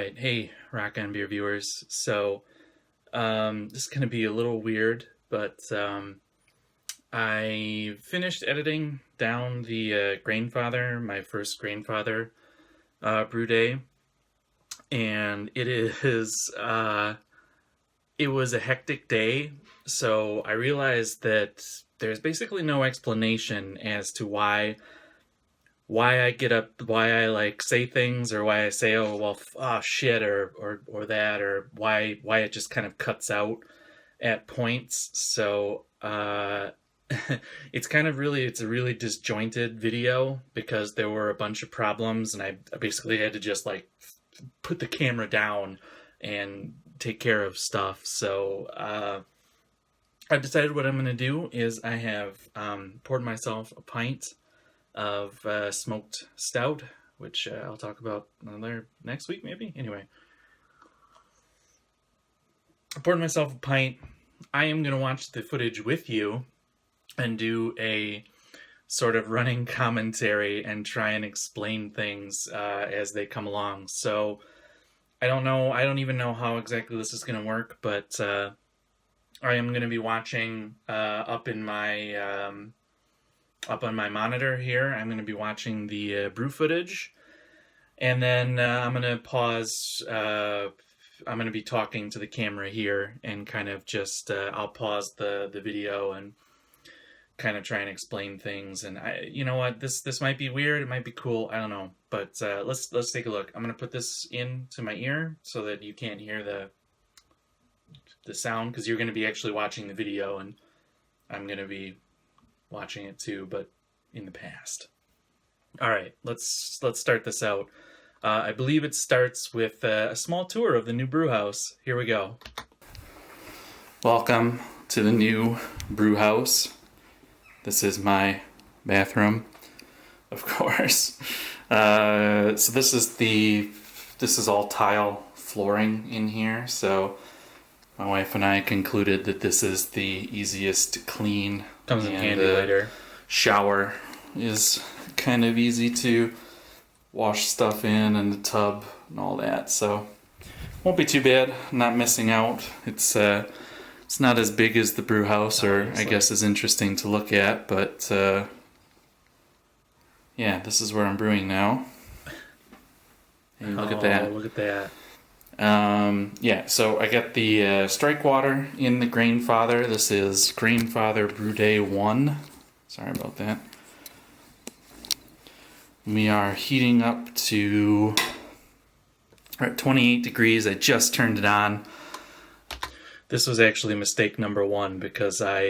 right, hey, Rock on Beer viewers. This is going to be a little weird, but I finished editing down the Grainfather, my first Grainfather Brewday, and it was a hectic day. So I realized that there's basically no explanation as to why I get up, why I like say things, or why I say, oh well, shit, or that, or why it just kind of cuts out at points. So it's a really disjointed video because there were a bunch of problems, and I basically had to just like put the camera down and take care of stuff. So I've decided what I'm going to do is I have poured myself a pint of smoked stout, which I'll talk about next week, maybe. Anyway, I poured myself a pint. I am going to watch the footage with you and do a sort of running commentary and try and explain things as they come along. So I don't even know how exactly this is going to work, but I am going to be watching up on my monitor here. I'm going to be watching the brew footage, and then I'm going to pause. I'm going to be talking to the camera here and kind of just I'll pause the video and kind of try and explain things. And you know what, this might be weird, it might be cool, I don't know, but let's take a look. I'm going to put this into my ear so that you can't hear the sound, because you're going to be actually watching the video and I'm going to be watching it too, but in the past. All right, let's start this out. I believe it starts with a small tour of the new brew house. Here we go. Welcome to the new brew house. This is my bathroom, of course. So this is all tile flooring in here. So my wife and I concluded that this is the easiest to clean. Comes in handy later. Shower is kind of easy to wash stuff in, and the tub and all that. So won't be too bad. Not missing out. It's not as big as the brew house, or I guess as interesting to look at, but yeah, this is where I'm brewing now. Hey, look at that. Look at that. Yeah, so I got the strike water in the Grainfather. This is Grainfather Brewday 1. Sorry about that. We are heating up to 28 degrees. I just turned it on. This was actually mistake number one, because I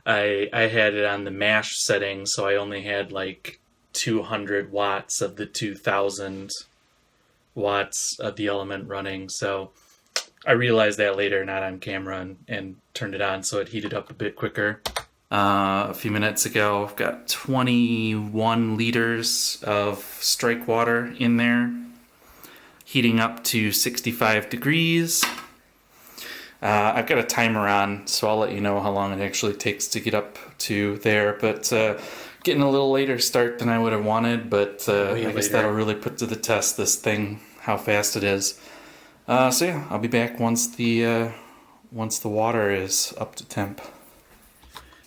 had it on the mash setting, so I only had like 200 watts of the 2000 watts of the element running. So I realized that later, not on camera, and turned it on so it heated up a bit quicker. A few minutes ago, I've got 21 liters of strike water in there, heating up to 65 degrees. I've got a timer on, so I'll let you know how long it actually takes to get up to there, but getting a little later start than I would have wanted, but I guess that'll really put to the test this thing, how fast it is. So yeah, I'll be back once the water is up to temp.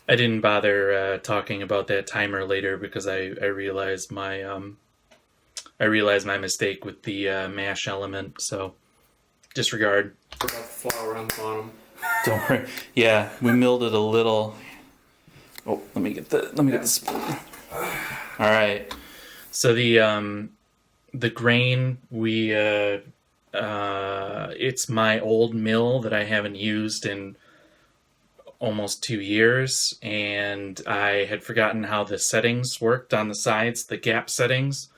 I didn't bother talking about that timer later because I realized my mistake with the mash element, so disregard. Forgot the flour on the bottom. Don't worry. Yeah, we milled it a little. Oh, let me get the spoon. All right. So the grain, it's my old mill that I haven't used in almost 2 years, and I had forgotten how the settings worked on the sides, the gap settings,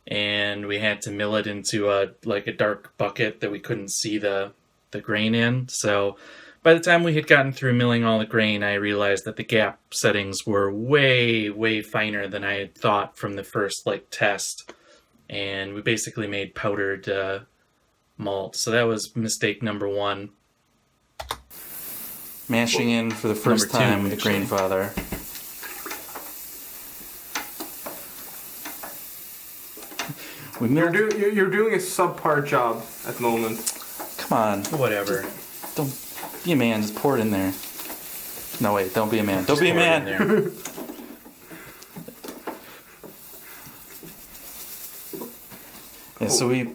and we had to mill it into a dark bucket that we couldn't see the grain in. So by the time we had gotten through milling all the grain, I realized that the gap settings were way, way finer than I had thought from the first test, and we basically made powdered malt. So that was mistake number one. Mashing in for the first time with the Grainfather. We milled. You're doing a subpar job at the moment. Come on. Whatever. Don't be a man. Just pour it in there. No, wait. Don't be a man. Don't Just be a pour it man. in there. Yeah, so we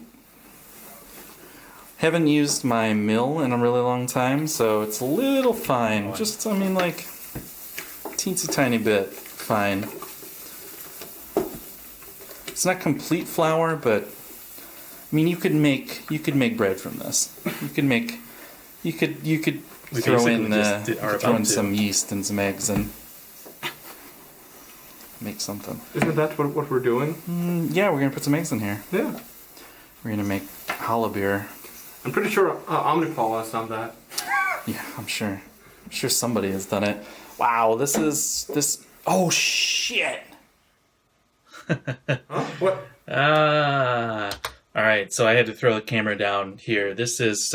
haven't used my mill in a really long time, so it's a little fine. Just, I mean, like, teensy tiny bit fine. It's not complete flour, but I mean, you could make bread from this. You could We throw basically in just are throw in about to. some yeast and some eggs and make something. Isn't that what we're doing? Yeah, we're gonna put some eggs in here. Yeah. We're gonna make challah beer. I'm pretty sure Omnipol has done that. Yeah, I'm sure. I'm sure somebody has done it. Wow, this. Oh shit! Huh? What? All right. So I had to throw the camera down here. This is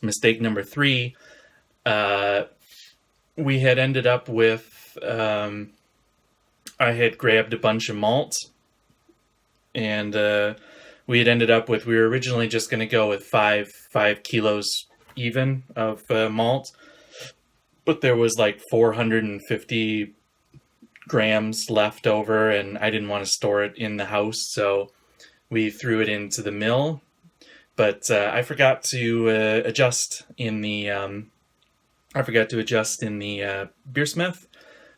mistake number 3. We had ended up with. I had grabbed a bunch of malt, and we had ended up with. We were originally just going to go with 5 kilos even of malt, but there was like 450 grams left over, and I didn't want to store it in the house, so we threw it into the mill. But I forgot to adjust in the beersmith.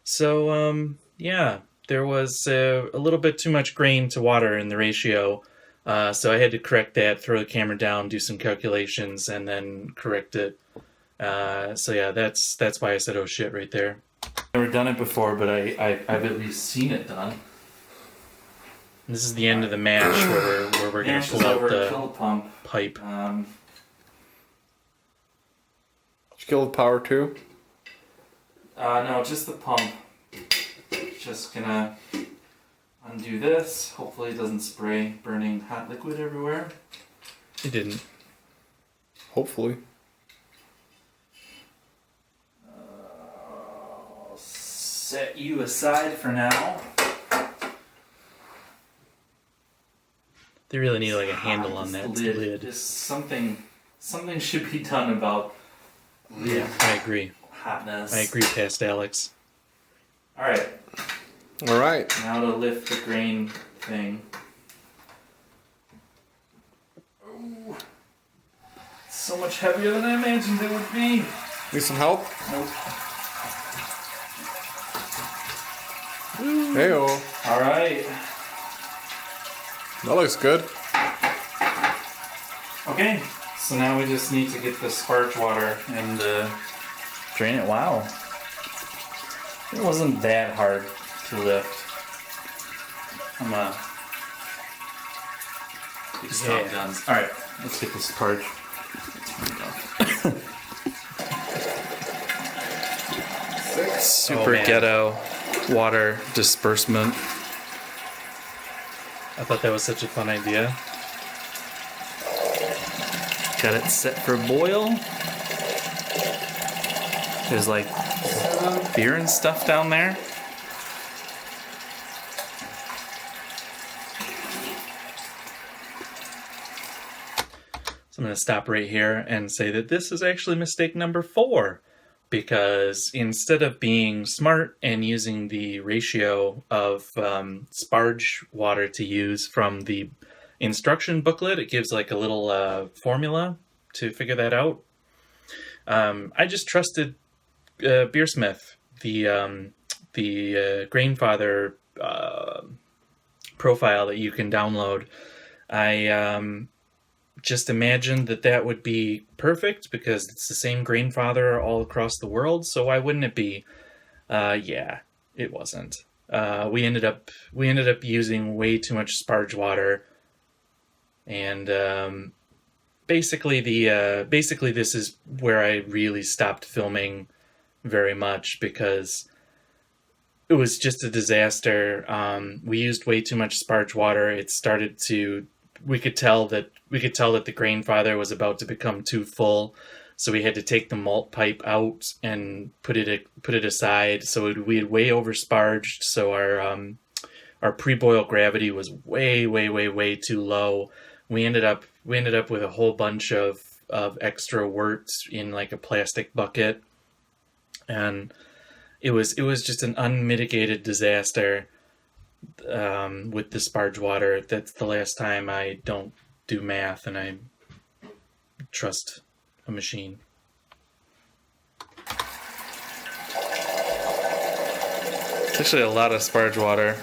So yeah, there was a little bit too much grain to water in the ratio. So I had to correct that, throw the camera down, do some calculations, and then correct it. So yeah, that's why I said oh shit right there. Never done it before, but I've at least seen it done. This is the end of the mash where we're going to pull out the pump. pipe. Did you kill the power too? No, just the pump. Just gonna undo this. Hopefully it doesn't spray burning hot liquid everywhere. It didn't. Hopefully. I'll set you aside for now. They really need like a handle on that lid. Just something should be done about Yeah, I agree. hotness. I agree, past Alex. Alright, Alright. now to lift the grain thing. Ooh. It's so much heavier than I imagined it would be. Need some help? Nope. Hey-oh. Alright. That looks good. Okay, so now we just need to get the sparge water and drain it. Wow. It wasn't that hard to lift. I'm big strong guns. Alright, let's get the sparge. Super man. ghetto water disbursement. I thought that was such a fun idea. Got it set for boil. There's like beer and stuff down there. So I'm going to stop right here and say that this is actually mistake number 4. Because instead of being smart and using the ratio of sparge water to use from the instruction booklet, it gives like a little formula to figure that out. I just trusted Beersmith, the Grainfather profile that you can download. I just imagined that would be perfect because it's the same Grainfather all across the world. So why wouldn't it be? Yeah, it wasn't. We ended up using way too much sparge water, and basically this is where I really stopped filming very much because it was just a disaster. We used way too much sparge water. It started to. We could tell that the Grainfather was about to become too full, so we had to take the malt pipe out and put it aside. So we had way over sparged, so our pre-boil gravity was way too low. We ended up with a whole bunch of extra wort in like a plastic bucket, and it was just an unmitigated disaster with the Sparge water. That's the last time I don't do math and I trust a machine. It's actually a lot of Sparge water.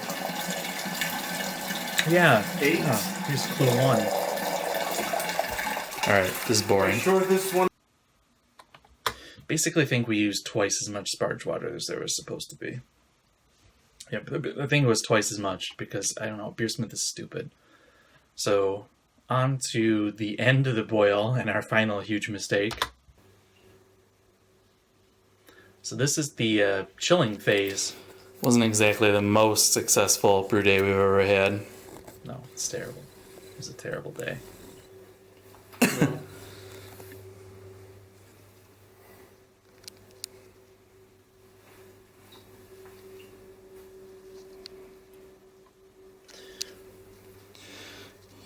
Yeah. Here's clue 1. Alright, this is boring. Sure, this one. Basically think we used twice as much Sparge water as there was supposed to be. Yeah, but I think it was twice as much because, I don't know, Beersmith is stupid. So, on to the end of the boil and our final huge mistake. So this is the chilling phase. Wasn't exactly the most successful brew day we've ever had. No, it's terrible. It was a terrible day.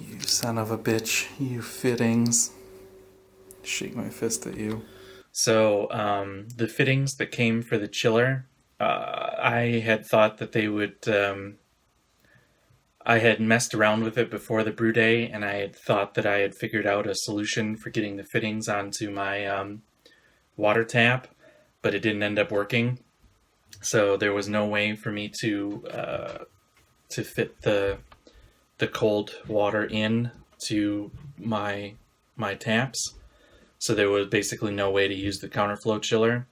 You son of a bitch, you fittings. Shake my fist at you. So the fittings that came for the chiller, I had thought that they would... I had messed around with it before the brew day, and I had thought that I had figured out a solution for getting the fittings onto my water tap, but it didn't end up working. So there was no way for me to fit the cold water in to my taps. So there was basically no way to use the counterflow chiller.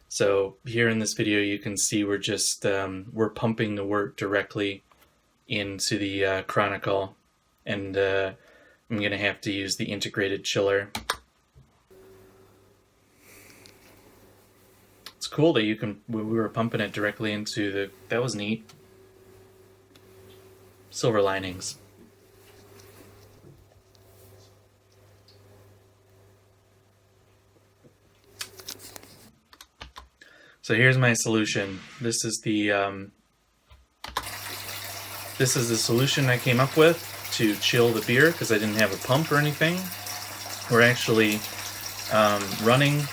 So here in this video, you can see we're just we're pumping the wort directly into the Chronicle, and I'm gonna have to use the integrated chiller. It's cool that you can. We were pumping it directly into the. That was neat. Silver linings. So here's my solution. This is the solution I came up with to chill the beer because I didn't have a pump or anything. We're actually running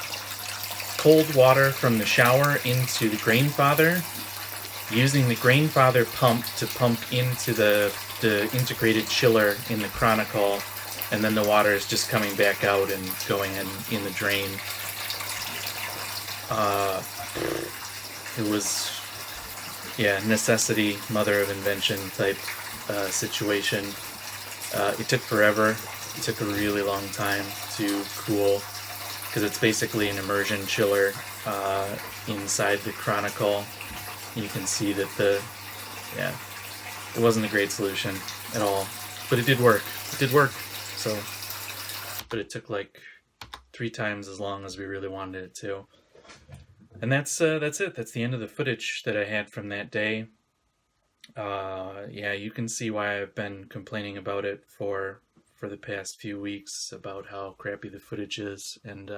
cold water from the shower into the Grainfather, using the Grainfather pump to pump into the integrated chiller in the Chronicle, and then the water is just coming back out and going in the drain. It was, yeah, necessity, mother of invention type situation. It took forever. It took a really long time to cool because it's basically an immersion chiller inside the Chronicle. You can see that it wasn't a great solution at all, but it did work. It did work. So, but it took like 3 times as long as we really wanted it to. And that's it. That's the end of the footage that I had from that day. Yeah, you can see why I've been complaining about it for the past few weeks about how crappy the footage is. And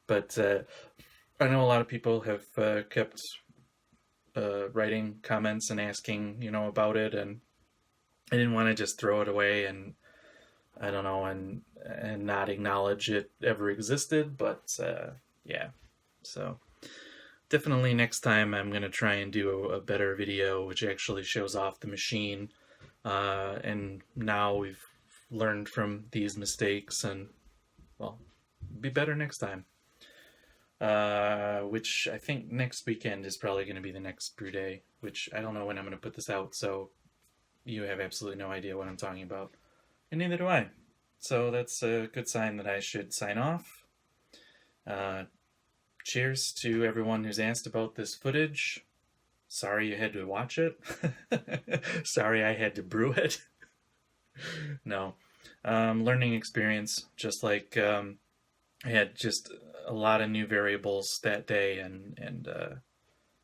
but I know a lot of people have kept writing comments and asking, about it, and I didn't want to just throw it away and I don't know and not acknowledge it ever existed. But yeah, so. Definitely next time I'm going to try and do a better video which actually shows off the machine. And now we've learned from these mistakes and, well, be better next time. Which I think next weekend is probably going to be the next brew day, which I don't know when I'm going to put this out, so you have absolutely no idea what I'm talking about. And neither do I. So that's a good sign that I should sign off. Cheers to everyone who's asked about this footage. Sorry you had to watch it. Sorry I had to brew it. No. Learning experience, just like I had just a lot of new variables that day, and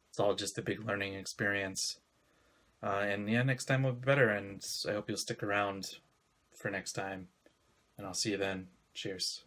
it's all just a big learning experience. And yeah, next time will be better, and I hope you'll stick around for next time. And I'll see you then. Cheers.